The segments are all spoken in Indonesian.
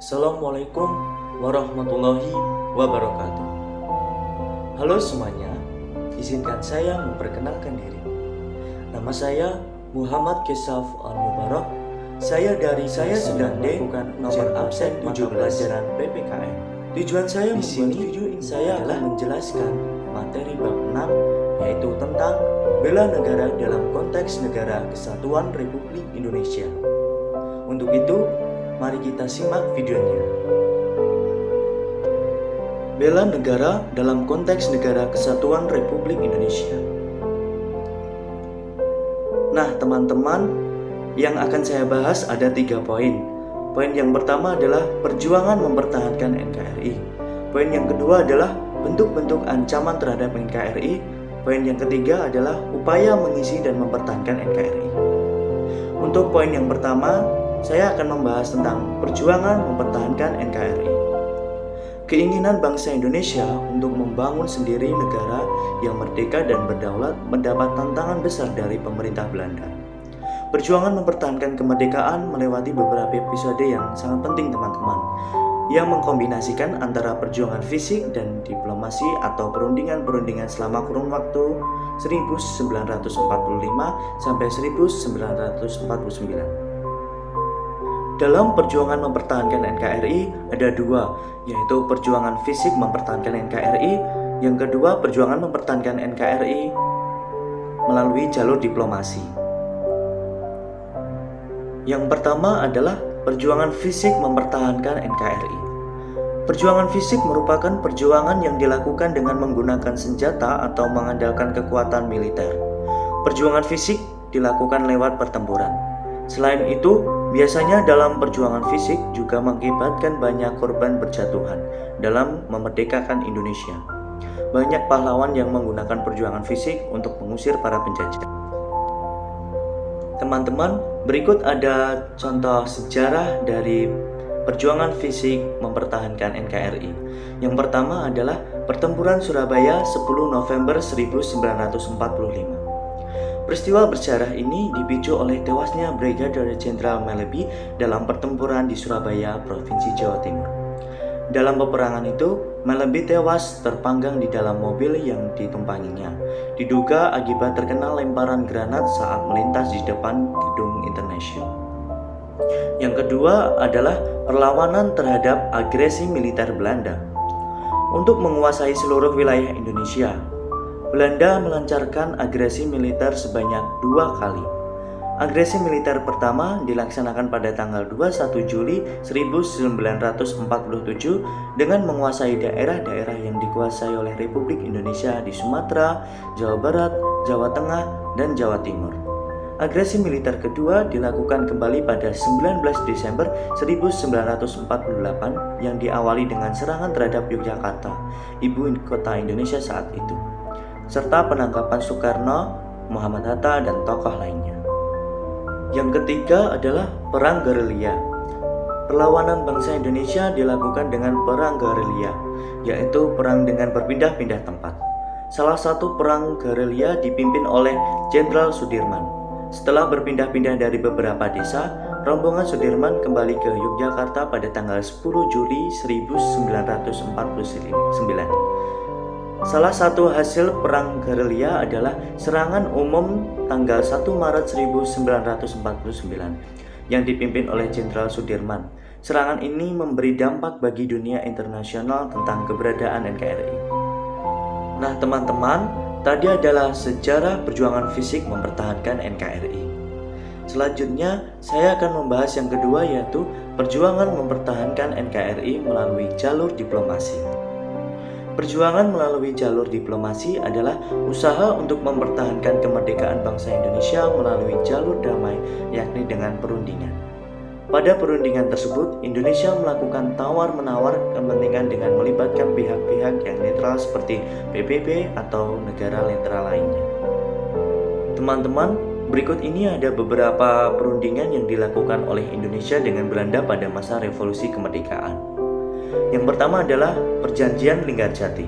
Assalamualaikum warahmatullahi wabarakatuh. Halo semuanya, izinkan saya memperkenalkan diri. Nama saya Muhammad Kesaf Al-Mubarak. Saya sedang melakukan nomor absen mata pelajaran PPKN. Tujuan saya di sini video ini saya akan menjelaskan materi bab 6, yaitu tentang bela negara dalam konteks Negara Kesatuan Republik Indonesia. Untuk itu, mari kita simak videonya. Bela negara dalam konteks Negara Kesatuan Republik Indonesia. Nah, teman-teman, yang akan saya bahas ada 3 poin. Poin yang pertama adalah perjuangan mempertahankan NKRI. Poin yang kedua adalah bentuk-bentuk ancaman terhadap NKRI. Poin yang ketiga adalah upaya mengisi dan mempertahankan NKRI. Untuk poin yang pertama, saya akan membahas tentang perjuangan mempertahankan NKRI. Keinginan bangsa Indonesia untuk membangun sendiri negara yang merdeka dan berdaulat mendapat tantangan besar dari pemerintah Belanda. Perjuangan mempertahankan kemerdekaan melewati beberapa episode yang sangat penting, teman-teman, yang mengkombinasikan antara perjuangan fisik dan diplomasi atau perundingan-perundingan selama kurun waktu 1945 sampai 1949. Dalam perjuangan mempertahankan NKRI ada 2, yaitu perjuangan fisik mempertahankan NKRI, yang kedua perjuangan mempertahankan NKRI melalui jalur diplomasi. Yang pertama adalah perjuangan fisik mempertahankan NKRI. Perjuangan fisik merupakan perjuangan yang dilakukan dengan menggunakan senjata atau mengandalkan kekuatan militer. Perjuangan fisik dilakukan lewat pertempuran. Selain itu, biasanya dalam perjuangan fisik juga mengakibatkan banyak korban berjatuhan dalam memerdekakan Indonesia. Banyak pahlawan yang menggunakan perjuangan fisik untuk mengusir para penjajah. Teman-teman, berikut ada contoh sejarah dari perjuangan fisik mempertahankan NKRI. Yang pertama adalah Pertempuran Surabaya 10 November 1945. Peristiwa bersejarah ini dipicu oleh tewasnya Brigadir Jenderal Maleby dalam pertempuran di Surabaya, Provinsi Jawa Timur. Dalam peperangan itu, Maleby tewas terpanggang di dalam mobil yang ditumpanginya. Diduga akibat terkena lemparan granat saat melintas di depan gedung Internasional. Yang kedua adalah perlawanan terhadap agresi militer Belanda. Untuk menguasai seluruh wilayah Indonesia, Belanda melancarkan agresi militer sebanyak 2 kali. Agresi militer pertama dilaksanakan pada tanggal 21 Juli 1947 dengan menguasai daerah-daerah yang dikuasai oleh Republik Indonesia di Sumatera, Jawa Barat, Jawa Tengah, dan Jawa Timur. Agresi militer kedua dilakukan kembali pada 19 Desember 1948 yang diawali dengan serangan terhadap Yogyakarta, ibu kota Indonesia saat itu, serta penangkapan Soekarno, Muhammad Hatta, dan tokoh lainnya. Yang ketiga adalah Perang Gerilya. Perlawanan bangsa Indonesia dilakukan dengan perang gerilya, yaitu perang dengan berpindah-pindah tempat. Salah satu perang gerilya dipimpin oleh Jenderal Sudirman. Setelah berpindah-pindah dari beberapa desa, rombongan Sudirman kembali ke Yogyakarta pada tanggal 10 Juli 1949. Salah satu hasil perang gerilya adalah serangan umum tanggal 1 Maret 1949 yang dipimpin oleh Jenderal Sudirman. Serangan ini memberi dampak bagi dunia internasional tentang keberadaan NKRI. Nah, teman-teman, tadi adalah sejarah perjuangan fisik mempertahankan NKRI. Selanjutnya, saya akan membahas yang kedua, yaitu perjuangan mempertahankan NKRI melalui jalur diplomasi. Perjuangan melalui jalur diplomasi adalah usaha untuk mempertahankan kemerdekaan bangsa Indonesia melalui jalur damai, yakni dengan perundingan. Pada perundingan tersebut, Indonesia melakukan tawar-menawar kepentingan dengan melibatkan pihak-pihak yang netral seperti PBB atau negara netral lainnya. Teman-teman, berikut ini ada beberapa perundingan yang dilakukan oleh Indonesia dengan Belanda pada masa revolusi kemerdekaan. Yang pertama adalah Perjanjian Linggarjati.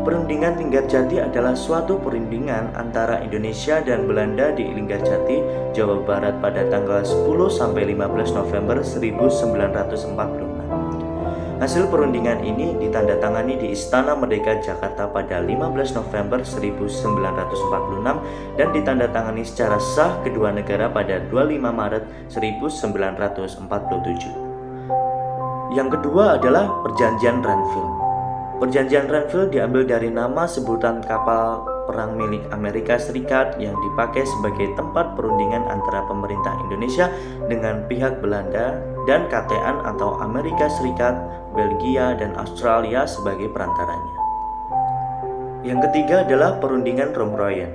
Perundingan Linggarjati adalah suatu perundingan antara Indonesia dan Belanda di Linggarjati, Jawa Barat pada tanggal 10 sampai 15 November 1946. Hasil perundingan ini ditandatangani di Istana Merdeka Jakarta pada 15 November 1946 dan ditandatangani secara sah kedua negara pada 25 Maret 1947. Yang kedua adalah Perjanjian Renville. Perjanjian Renville diambil dari nama sebutan kapal perang milik Amerika Serikat yang dipakai sebagai tempat perundingan antara pemerintah Indonesia dengan pihak Belanda dan KTN atau Amerika Serikat, Belgia, dan Australia sebagai perantaranya. Yang ketiga adalah Perundingan Romeroyen.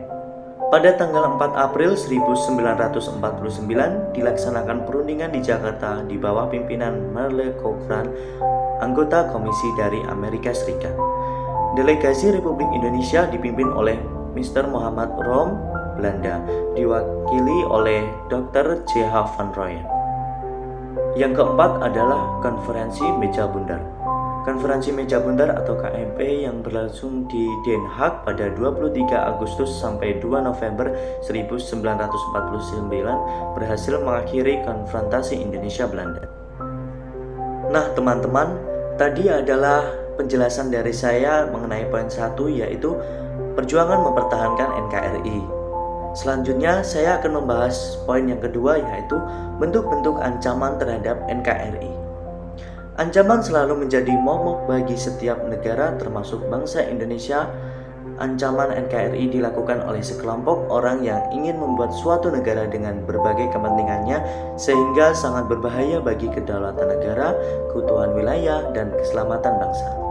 Pada tanggal 4 April 1949 dilaksanakan perundingan di Jakarta di bawah pimpinan Merle Cochrane, anggota komisi dari Amerika Serikat. Delegasi Republik Indonesia dipimpin oleh Mr. Muhammad Rom, Belanda, diwakili oleh Dr. J.H. van Rooyen. Yang keempat adalah Konferensi Meja Bundar. Konferensi Meja Bundar atau KMP yang berlangsung di Den Haag pada 23 Agustus sampai 2 November 1949 berhasil mengakhiri konfrontasi Indonesia-Belanda. Nah teman-teman, tadi adalah penjelasan dari saya mengenai poin 1, yaitu perjuangan mempertahankan NKRI. Selanjutnya saya akan membahas poin yang kedua, yaitu bentuk-bentuk ancaman terhadap NKRI. Ancaman selalu menjadi momok bagi setiap negara termasuk bangsa Indonesia. Ancaman NKRI dilakukan oleh sekelompok orang yang ingin membuat suatu negara dengan berbagai kepentingannya sehingga sangat berbahaya bagi kedaulatan negara, keutuhan wilayah, dan keselamatan bangsa.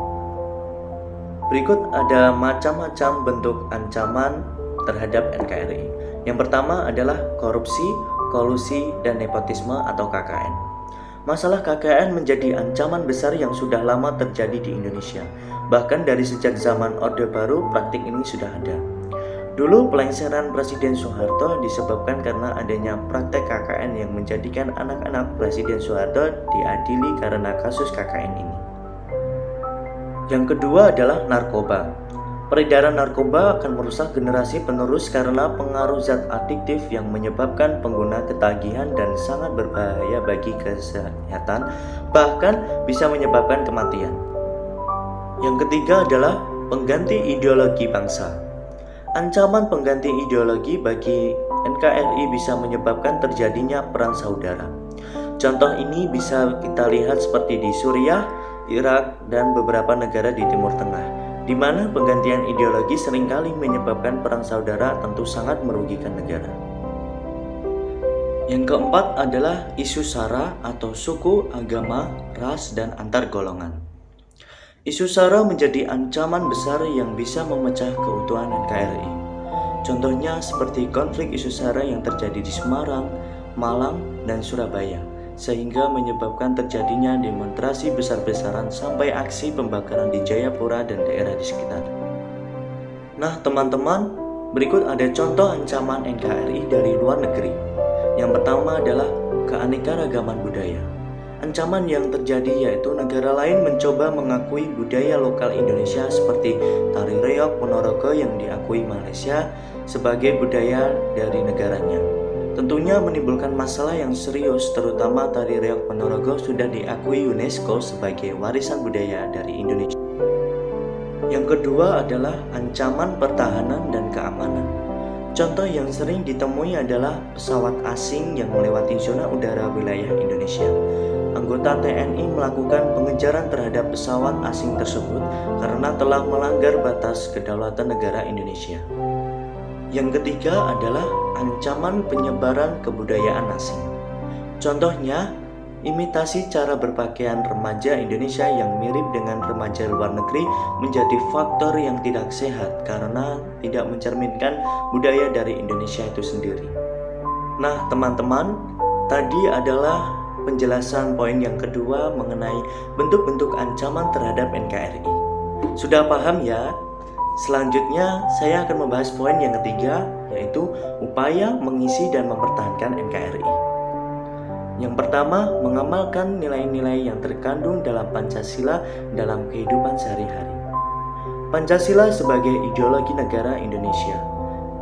Berikut ada macam-macam bentuk ancaman terhadap NKRI. Yang pertama adalah korupsi, kolusi, dan nepotisme atau KKN. Masalah KKN menjadi ancaman besar yang sudah lama terjadi di Indonesia. Bahkan dari sejak zaman Orde Baru, praktik ini sudah ada. Dulu pelengseran Presiden Soeharto disebabkan karena adanya praktek KKN yang menjadikan anak-anak Presiden Soeharto diadili karena kasus KKN ini. Yang kedua adalah narkoba. Peredaran narkoba akan merusak generasi penerus karena pengaruh zat adiktif yang menyebabkan pengguna ketagihan dan sangat berbahaya bagi kesehatan, bahkan bisa menyebabkan kematian. Yang ketiga adalah pengganti ideologi bangsa. Ancaman pengganti ideologi bagi NKRI bisa menyebabkan terjadinya perang saudara. Contoh ini bisa kita lihat seperti di Suriah, Irak, dan beberapa negara di Timur Tengah, di mana penggantian ideologi seringkali menyebabkan perang saudara tentu sangat merugikan negara. Yang keempat adalah isu SARA atau suku, agama, ras, dan antar golongan. Isu SARA menjadi ancaman besar yang bisa memecah keutuhan NKRI. Contohnya seperti konflik isu SARA yang terjadi di Semarang, Malang, dan Surabaya, sehingga menyebabkan terjadinya demonstrasi besar-besaran sampai aksi pembakaran di Jayapura dan daerah di sekitar. Nah teman-teman, berikut ada contoh ancaman NKRI dari luar negeri. Yang pertama adalah keanekaragaman budaya. Ancaman yang terjadi yaitu negara lain mencoba mengakui budaya lokal Indonesia seperti tari reog Ponorogo yang diakui Malaysia sebagai budaya dari negaranya. Tentunya menimbulkan masalah yang serius, terutama tari reog Ponorogo sudah diakui UNESCO sebagai warisan budaya dari Indonesia. Yang kedua adalah ancaman pertahanan dan keamanan. Contoh yang sering ditemui adalah pesawat asing yang melewati zona udara wilayah Indonesia. Anggota TNI melakukan pengejaran terhadap pesawat asing tersebut karena telah melanggar batas kedaulatan negara Indonesia. Yang ketiga adalah ancaman penyebaran kebudayaan asing. Contohnya, imitasi cara berpakaian remaja Indonesia yang mirip dengan remaja luar negeri menjadi faktor yang tidak sehat karena tidak mencerminkan budaya dari Indonesia itu sendiri. Nah, teman-teman, tadi adalah penjelasan poin yang kedua mengenai bentuk-bentuk ancaman terhadap NKRI. Sudah paham ya? Selanjutnya saya akan membahas poin yang ketiga, yaitu upaya mengisi dan mempertahankan NKRI. Yang pertama, mengamalkan nilai-nilai yang terkandung dalam Pancasila dalam kehidupan sehari-hari. Pancasila sebagai ideologi negara Indonesia,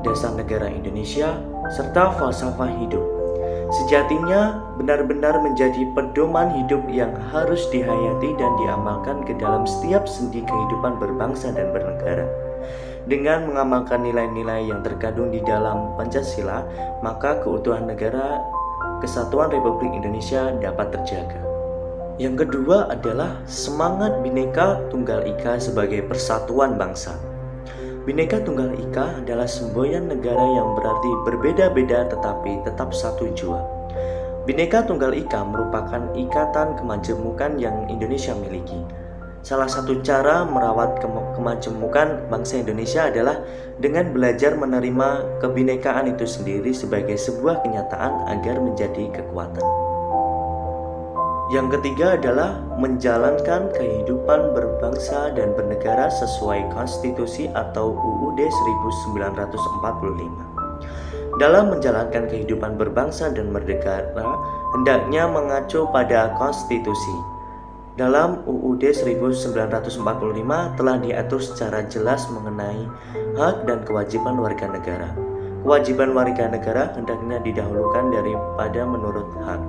dasar negara Indonesia, serta falsafah hidup. Sejatinya benar-benar menjadi pedoman hidup yang harus dihayati dan diamalkan ke dalam setiap sendi kehidupan berbangsa dan bernegara. Dengan mengamalkan nilai-nilai yang terkandung di dalam Pancasila, maka keutuhan negara Kesatuan Republik Indonesia dapat terjaga. Yang kedua adalah semangat Bhinneka Tunggal Ika sebagai persatuan bangsa. Bhinneka Tunggal Ika adalah semboyan negara yang berarti berbeda-beda tetapi tetap satu jua. Bhinneka Tunggal Ika merupakan ikatan kemajemukan yang Indonesia miliki. Salah satu cara merawat kemajemukan bangsa Indonesia adalah dengan belajar menerima kebinekaan itu sendiri sebagai sebuah kenyataan agar menjadi kekuatan. Yang ketiga adalah menjalankan kehidupan berbangsa dan bernegara sesuai konstitusi atau UUD 1945. Dalam menjalankan kehidupan berbangsa dan bernegara, hendaknya mengacu pada konstitusi. Dalam UUD 1945 telah diatur secara jelas mengenai hak dan kewajiban warga negara. Kewajiban warga negara hendaknya didahulukan daripada menurut hak.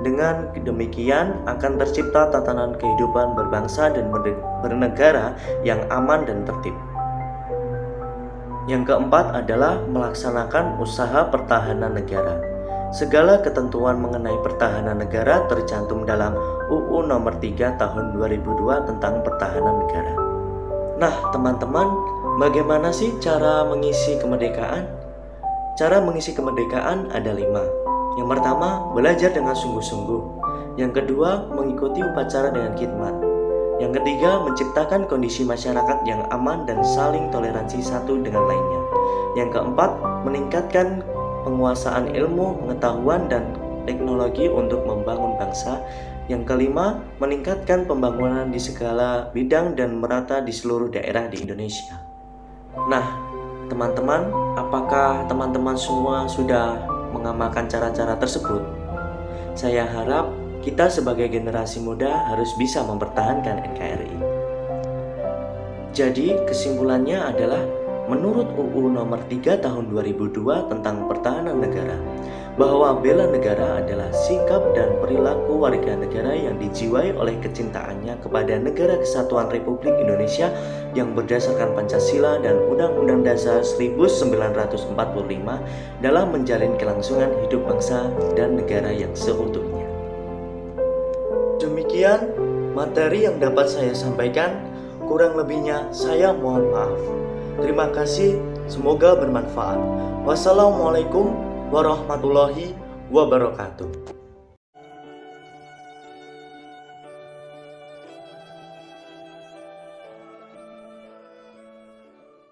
Dengan demikian akan tercipta tatanan kehidupan berbangsa dan bernegara yang aman dan tertib. Yang keempat adalah melaksanakan usaha pertahanan negara. Segala ketentuan mengenai pertahanan negara tercantum dalam UU Nomor 3 Tahun 2002 tentang Pertahanan Negara. Nah, teman-teman, bagaimana sih cara mengisi kemerdekaan? Cara mengisi kemerdekaan ada 5. Yang pertama, belajar dengan sungguh-sungguh. Yang kedua, mengikuti upacara dengan khidmat. Yang ketiga, menciptakan kondisi masyarakat yang aman dan saling toleransi satu dengan lainnya. Yang keempat, meningkatkan penguasaan ilmu, pengetahuan, dan teknologi untuk membangun bangsa. Yang kelima, meningkatkan pembangunan di segala bidang dan merata di seluruh daerah di Indonesia. Nah, teman-teman, apakah teman-teman semua sudah mengamalkan cara-cara tersebut? Saya harap kita sebagai generasi muda harus bisa mempertahankan NKRI. Jadi, kesimpulannya adalah menurut UU Nomor 3 Tahun 2002 tentang Pertahanan Negara, bahwa bela negara adalah sikap dan perilaku warga negara yang dijiwai oleh kecintaannya kepada Negara Kesatuan Republik Indonesia yang berdasarkan Pancasila dan Undang-Undang Dasar 1945 dalam menjalin kelangsungan hidup bangsa dan negara yang seutuhnya. Demikian materi yang dapat saya sampaikan, kurang lebihnya saya mohon maaf. Terima kasih, semoga bermanfaat. Wassalamualaikum warahmatullahi wabarakatuh.